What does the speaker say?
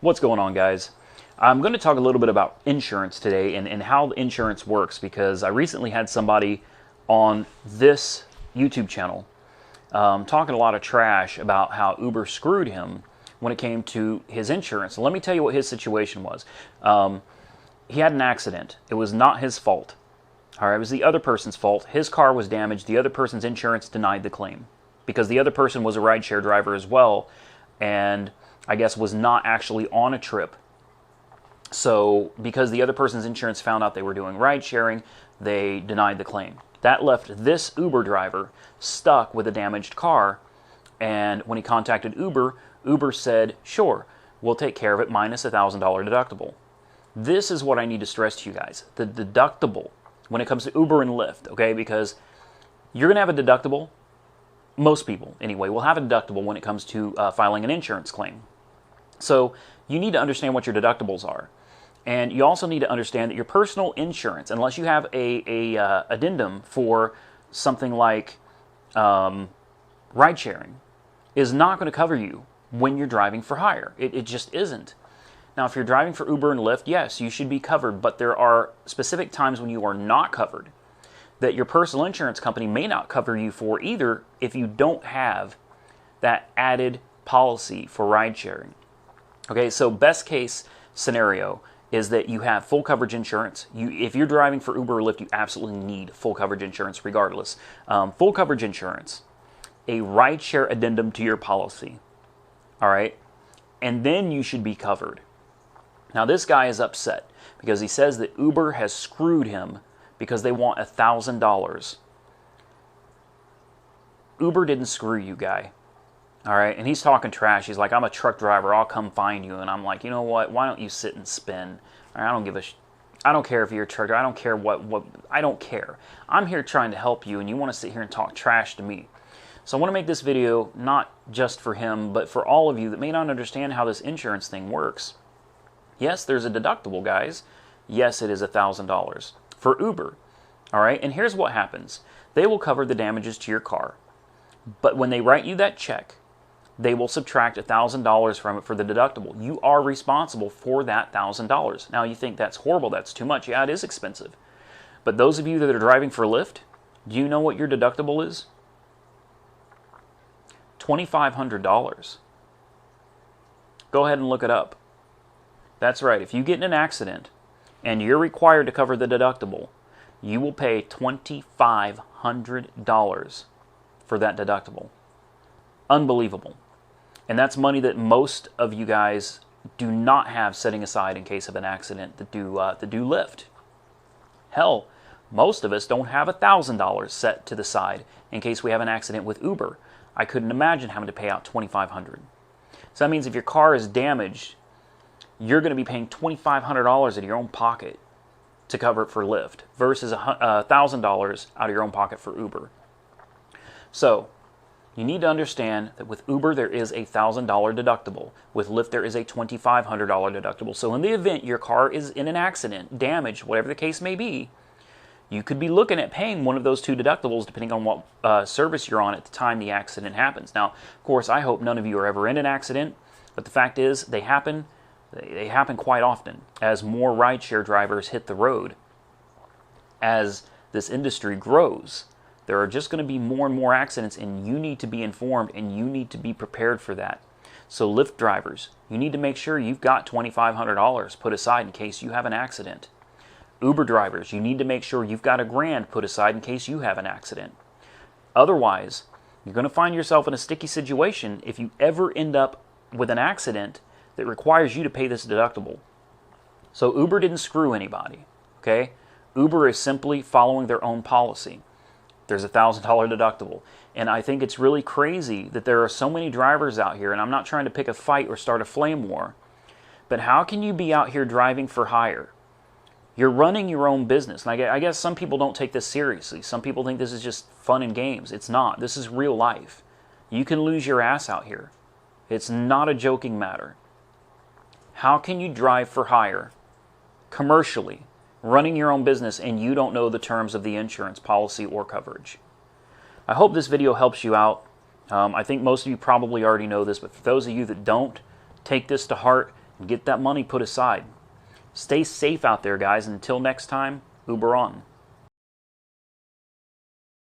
What's going on, guys? I'm going to talk a little bit about insurance today and how the insurance works, because I recently had somebody on this YouTube channel talking a lot of trash about how Uber screwed him when it came to his insurance. So let me tell you what his situation was. He had an accident. It was not his fault. All right, it was the other person's fault. His car was damaged. The other person's insurance denied the claim because the other person was a rideshare driver as well, and I guess was not actually on a trip. So because the other person's insurance found out they were doing ride sharing, they denied the claim. That left this Uber driver stuck with a damaged car, and when he contacted Uber, Uber said, sure, we'll take care of it minus $1,000 deductible. This is what I need to stress to you guys. The deductible when it comes to Uber and Lyft, okay, because you're going to have a deductible. Most people, anyway, will have a deductible when it comes to filing an insurance claim. So you need to understand what your deductibles are. And you also need to understand that your personal insurance, unless you have a addendum for something like ride sharing, is not going to cover you when you're driving for hire. It just isn't. Now, if you're driving for Uber and Lyft, yes, you should be covered, but there are specific times when you are not covered that your personal insurance company may not cover you for either if you don't have that added policy for ride sharing. Okay, so best case scenario is that you have full coverage insurance. If you're driving for Uber or Lyft, you absolutely need full coverage insurance regardless. Full coverage insurance, a rideshare addendum to your policy, all right? And then you should be covered. Now this guy is upset because he says that Uber has screwed him because they want $1,000. Uber didn't screw you, guy. All right, and he's talking trash. He's like, I'm a truck driver. I'll come find you. And I'm like, you know what? Why don't you sit and spin? I don't give a I don't care if you're a truck driver. I don't care what I don't care. I'm here trying to help you, and you want to sit here and talk trash to me. So I want to make this video not just for him, but for all of you that may not understand how this insurance thing works. Yes, there's a deductible, guys. Yes, it is $1,000 for Uber. All right, and here's what happens. They will cover the damages to your car, but when they write you that check, they will subtract $1,000 from it for the deductible. You are responsible for that $1,000. Now you think that's horrible, that's too much. Yeah, it is expensive. But those of you that are driving for Lyft, do you know what your deductible is? $2,500. Go ahead and look it up. That's right, if you get in an accident and you're required to cover the deductible, you will pay $2,500 for that deductible. Unbelievable. And that's money that most of you guys do not have setting aside in case of an accident that do Lyft. Hell, most of us don't have $1,000 set to the side in case we have an accident with Uber. I couldn't imagine having to pay out $2,500. So that means if your car is damaged, you're going to be paying $2,500 out of your own pocket to cover it for Lyft versus $1,000 out of your own pocket for Uber. So you need to understand that with Uber there is a $1,000 deductible. With Lyft there is a $2,500 deductible. So in the event your car is in an accident, damaged, whatever the case may be, you could be looking at paying one of those two deductibles depending on what service you're on at the time the accident happens. Now, of course, I hope none of you are ever in an accident, but the fact is they happen. They happen quite often as more rideshare drivers hit the road. As this industry grows, there are just going to be more and more accidents, and you need to be informed and you need to be prepared for that. So Lyft drivers, you need to make sure you've got $2,500 put aside in case you have an accident. Uber drivers, you need to make sure you've got $1,000 put aside in case you have an accident. Otherwise, you're going to find yourself in a sticky situation if you ever end up with an accident that requires you to pay this deductible. So Uber didn't screw anybody, okay? Uber is simply following their own policy. There's a $1,000 deductible. And I think it's really crazy that there are so many drivers out here, and I'm not trying to pick a fight or start a flame war, but how can you be out here driving for hire? You're running your own business. And I guess some people don't take this seriously. Some people think this is just fun and games. It's not. This is real life. You can lose your ass out here. It's not a joking matter. How can you drive for hire commercially, running your own business, and you don't know the terms of the insurance policy or coverage? I hope this video helps you out. I think most of you probably already know this, but for those of you that don't, take this to heart Get that money put aside. Stay safe out there, guys. Until next time, Uber on.